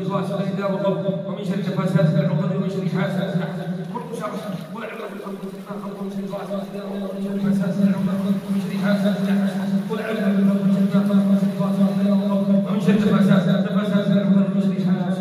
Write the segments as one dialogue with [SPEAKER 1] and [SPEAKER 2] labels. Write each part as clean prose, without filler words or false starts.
[SPEAKER 1] ومن شر نفاسات العقد ومن شر حاسد قلت شرح ولا عبرة بالخلق ومن شر غاسق ومن شر نفاسات العقد ومن شر حاسد ولا عبرة بالخلق ومن شر غاسق ومن شر نفاسات العقد ومن شر حاسد.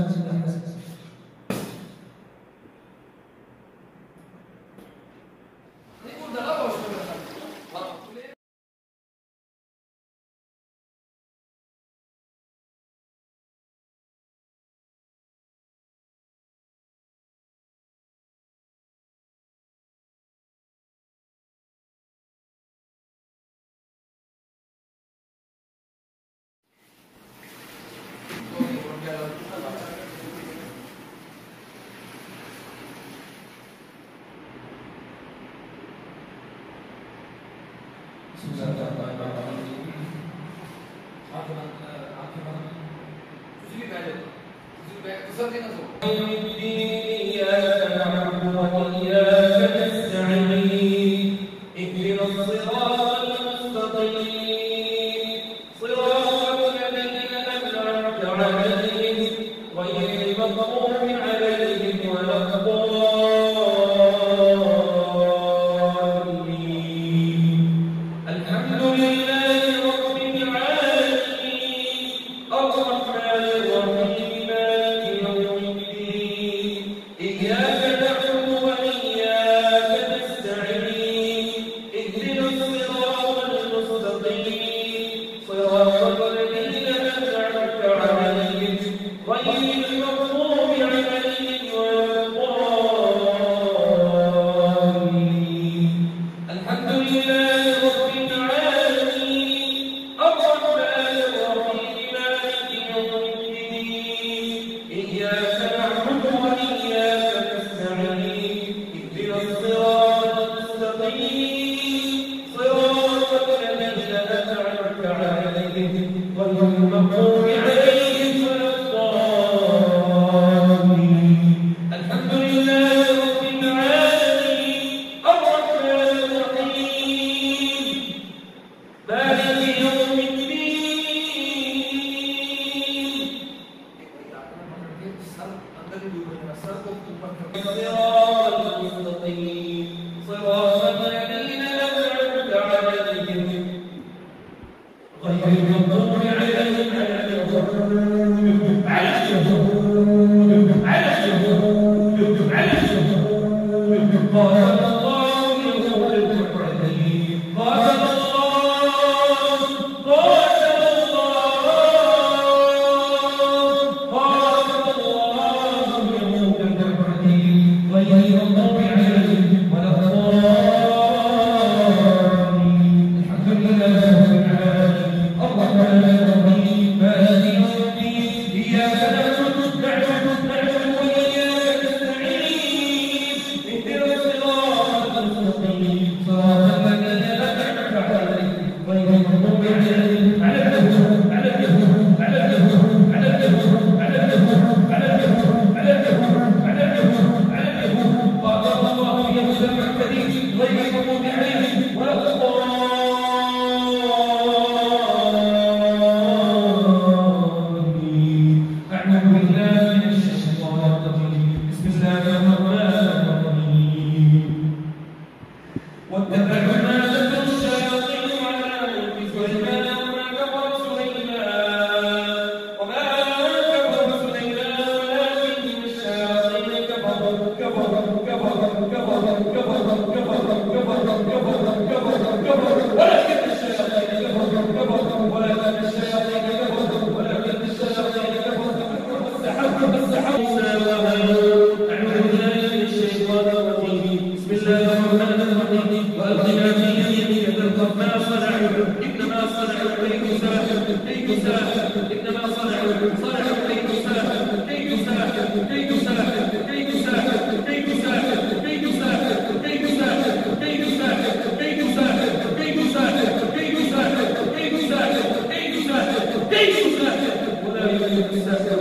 [SPEAKER 2] ولا يمكن الساحر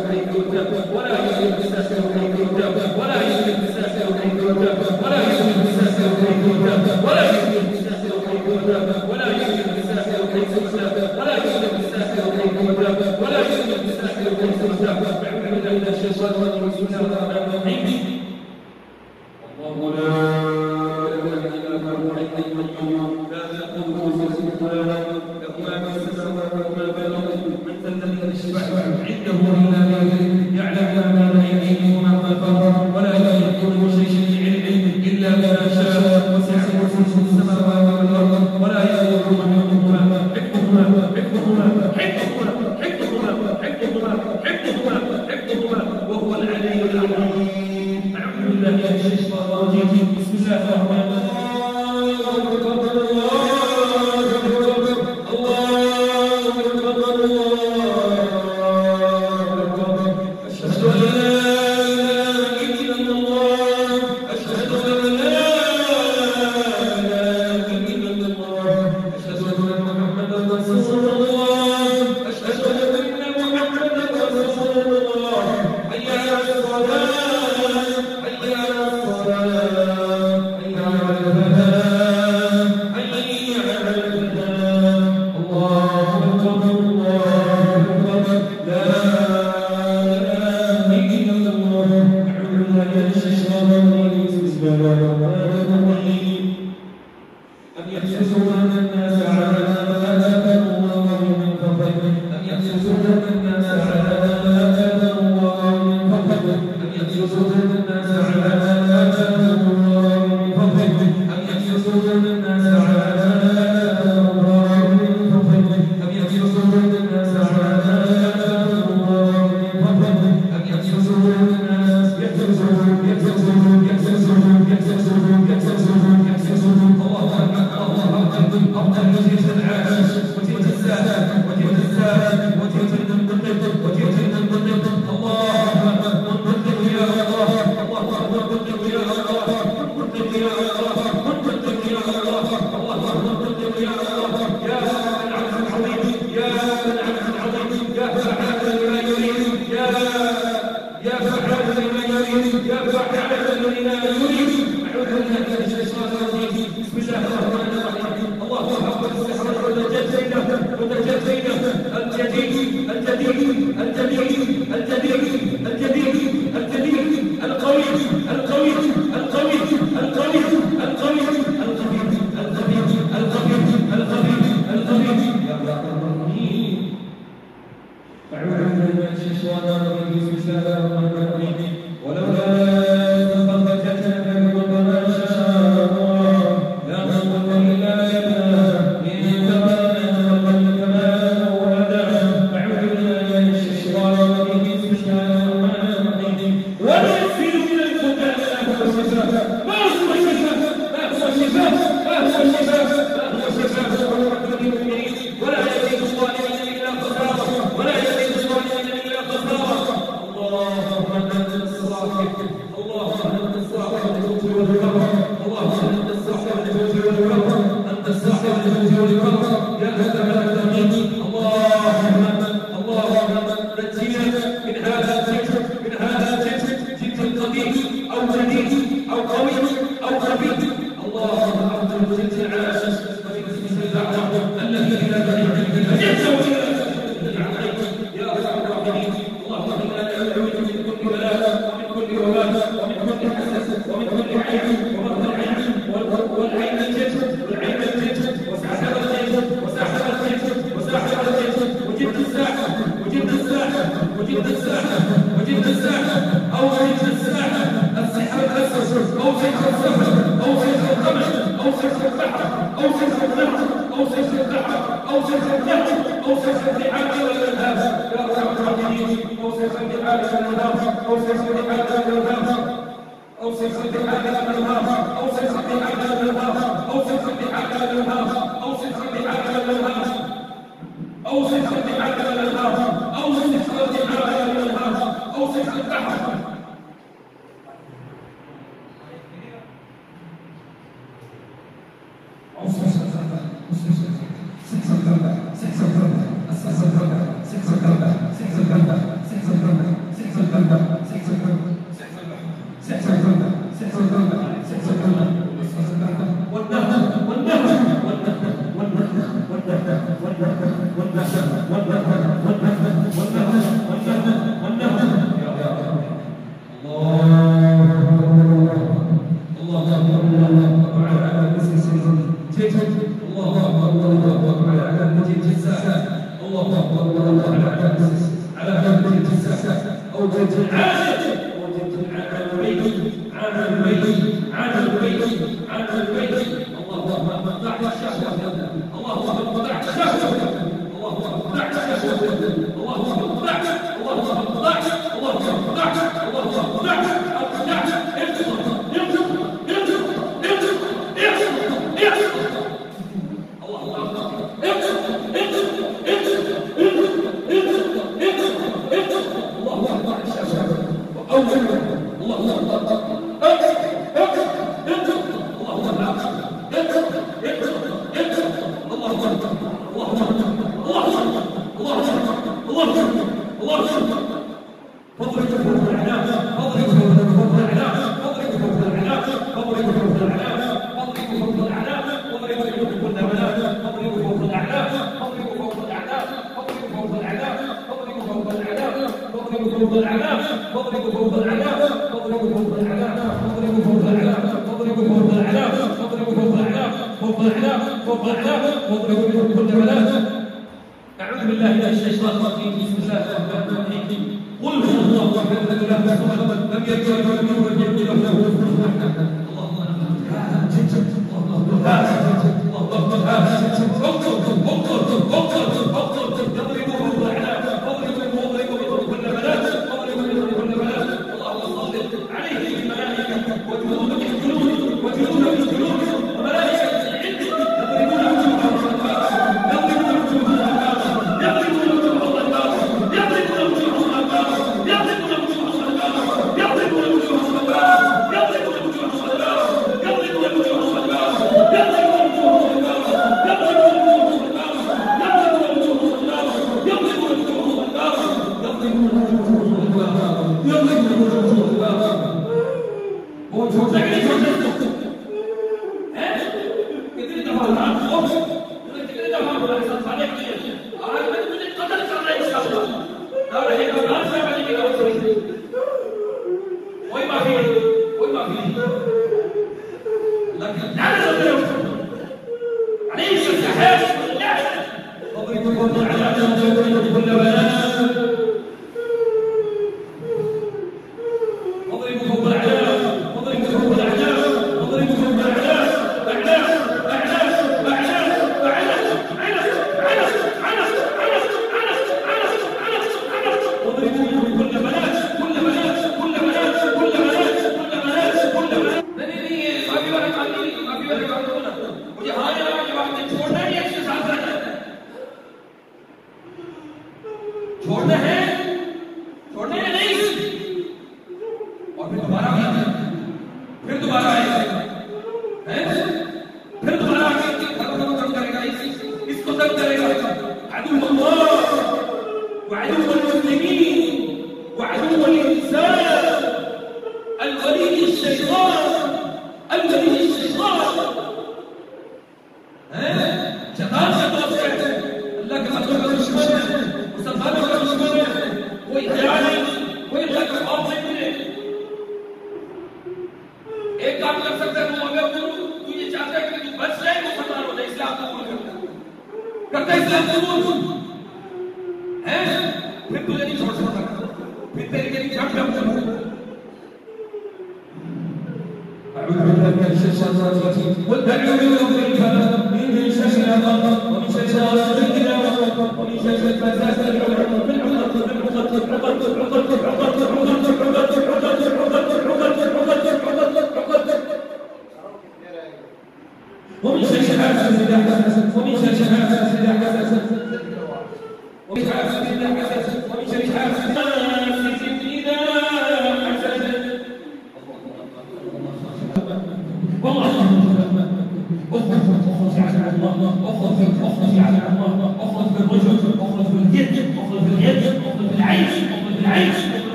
[SPEAKER 2] ولا يمكن الساحر
[SPEAKER 1] من الشيطان الرجيم. بسم الله الرحمن الرحيم. الله لا إله إلا هو الحي القيوم لا تأخذه سنة ولا نوم له ما في السماوات وما في الأرض من ذا الذي يشفع عنده إلا بإذنه يعلم ما بين أيديهم وما خلفهم ولا يحيطون بشيء من علمه إلا بما شاء وسع كرسيه السماوات والأرض ولا يؤوده حفظهما وهو العلي العظيم. أعوذ بالله من الشيطان الرجيم. بسم الله الرحمن الرحيم.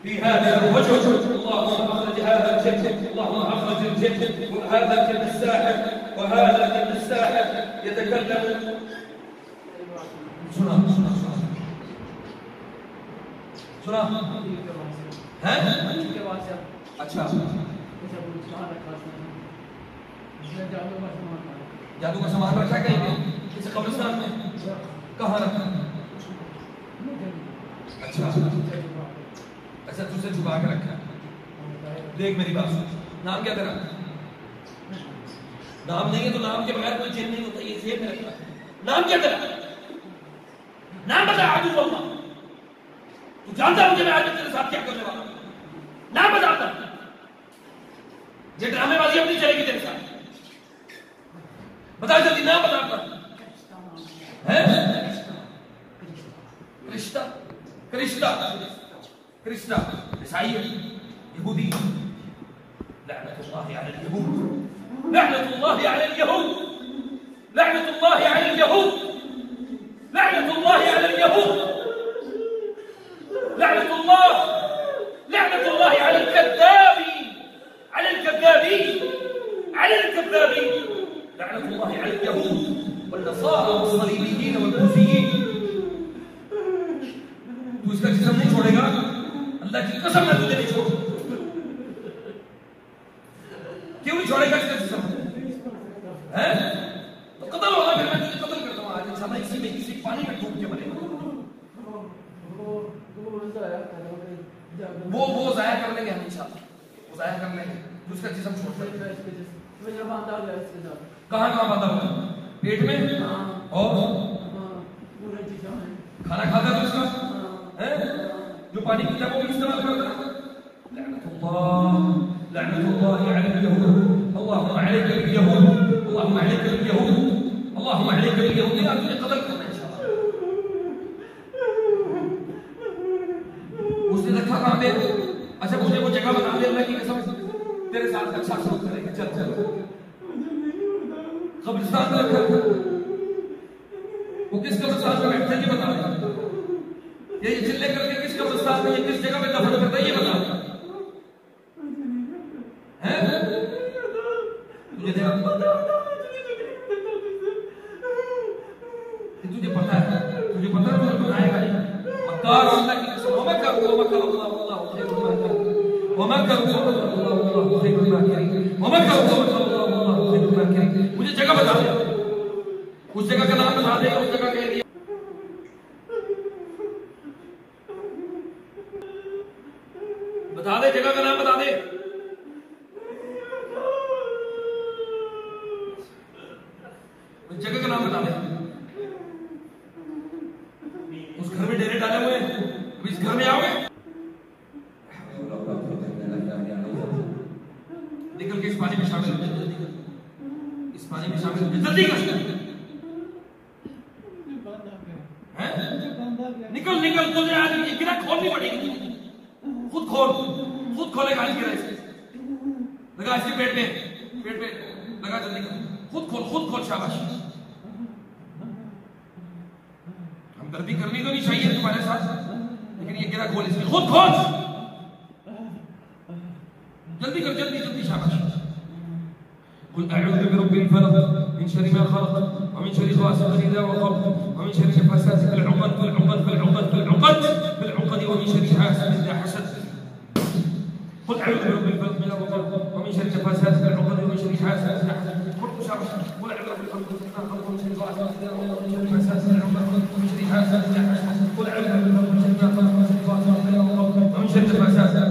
[SPEAKER 1] في هذا الوجه اللهم اخرج هذا الجد، اللهم اخرج الجد وهذا الجد الساحر وهذا الجد الساحر يتكلم सुना है अच्छा जादू का सामान रखा है कहीं पे? किसी कब्रिस्तान में? कहाँ रखा? अच्छा अच्छा, तुझसे छुपा के रखा है। देख मेरी बात सुन, नाम क्या तेरा? नाम नहीं है तो नाम के बगैर कोई जिन नहीं होता, ये जेब में रखा है। नाम क्या तेरा? नाम बता। आदू बोलना, तू जानता मुझे मैं आज तेरे साथ क्या करने वाला हूं? नाम बताता। ये ड्रामेबाजी अब नहीं चलेगी तेरे साथ। बता जल्दी, नाम बताता है। कृष्णा, कृष्णा, कृष्णा ईसाई, यहूदी। लअनतुल्लाहि अलल यहूद, लअनतुल्लाहि अलल यहूद, लअनतुल्लाहि अलल यहूद, लअनतुल्लाहि अलल यहूद, लअनतुल्लाहि अलल कद्दाबीन, अलल कद्दाबीन, अलल कद्दाबीन, लअनतुल्लाहि अलल यहूद वन्नसारा वस्सलीबीयीन वल्मूसियीन। तू इसका जिस्म नहीं छोड़ेगा, अल्लाह की कसम मैं तुझे नहीं छोड़ूंगा। क्यों नहीं छोड़ेगा इसका जिस्म? हैं? तो कत्ल होगा, फिर मैं तुझे कत्ल करता हूँ आज इंशाअल्लाह। इसी में किसी पानी में डूब के मरेगा। वो जाया कर लेंगे हम इंशाअल्लाह, वो जाया कर लेंगे। तू इसका जिस्म छोड़ दे। कहाँ कहाँ बांधा हुआ? पेट में? और खाना खाता है तो इसका है? जो पानी पीता है वो भी इस्तेमाल करता है। लअनतुल्लाहि अलल यहूद, अल्लाहुम्मा अलैका बिल यहूद, अल्लाहुम्मा अलैका बिल यहूद, अल्लाहुम्मा अलैका बिल यहूद। नहीं तुझे कत्ल करना है इंशाअल्लाह। उसने रखा कहाँ पे? अच्छा मुझे वो जगह बता दे, अल्लाह की कसम तेरे साथ अच्छा सलूक करेंगे। चल चल, कब्रिस्तान में रखा। वो किस कब्रिस्तान में बैठता है ये बता दे। ये चिल्ले करके किस कब्रिस्तान में, ये किस जगह पे दफन करता है ये बता दे। हैं? तुझे तुझे पता है, तुझे पता है तुझे बताएगा नहीं। मक्कार अल्लाह की कसम, वमकर वमकर अल्लाह खैरुल माकिरीन, वमकर अल्लाह खैरुल माकिरीन, वमकर अल्लाह खैरुल माकिरीन। मुझे जगह बता दे, उस जगह का नाम बता दे, उस जगह के लिए बता दे, जगह का नाम बता दे। उस जगह का नाम बता दे। उस घर में डेरे डाले हुए हैं, इस घर में आओगे? निकल के इस पानी में शामिल हो, इस पानी में शामिल हो, जल्दी कर। निकल निकल, तुझे आज ये गिरा खोलनी पड़ेगी। खुद खोल, खुद खोलेगा आज गिरा इसके। लगा इसके पेट में लगा, जल्दी कर। खुद खोल, शाबाश। हम गलती करनी तो नहीं चाहिए तुम्हारे साथ, लेकिन ये गिरा खोल इसके, खुद खोल। जल्दी कर, जल्दी, शाबाश। कुल अऊज़ु बिरब्बिल फलक मिन शर्रि मा खलक व मिन शर्रि गासिक़िन इज़ा वक़ब व मिन शर्रि नफ़ासाति फ़िल उक़द व मिन शर्रि हासिदिन इज़ा हसद। कुल अऊज़ु बिरब्बिल फलक मिन वक़ब व मिन शर्रि नफ़ासाति फ़िल उक़द व मिन शर्रि हासिदिन इज़ा हसद। कुल शाबाश। कुल अऊज़ु बिरब्बिल फलक मिन शर्रि गासिक़िन इज़ा वक़ब व मिन शर्रि नफ़ासाति फ़िल उक़द व मिन शर्रि हासिदिन इज़ा हसद। कुल अऊज़ु बिरब्बिल फलक मिन शर्रि गासिक़िन इज़ा वक़ब व मिन शर्रि नफ़ासाति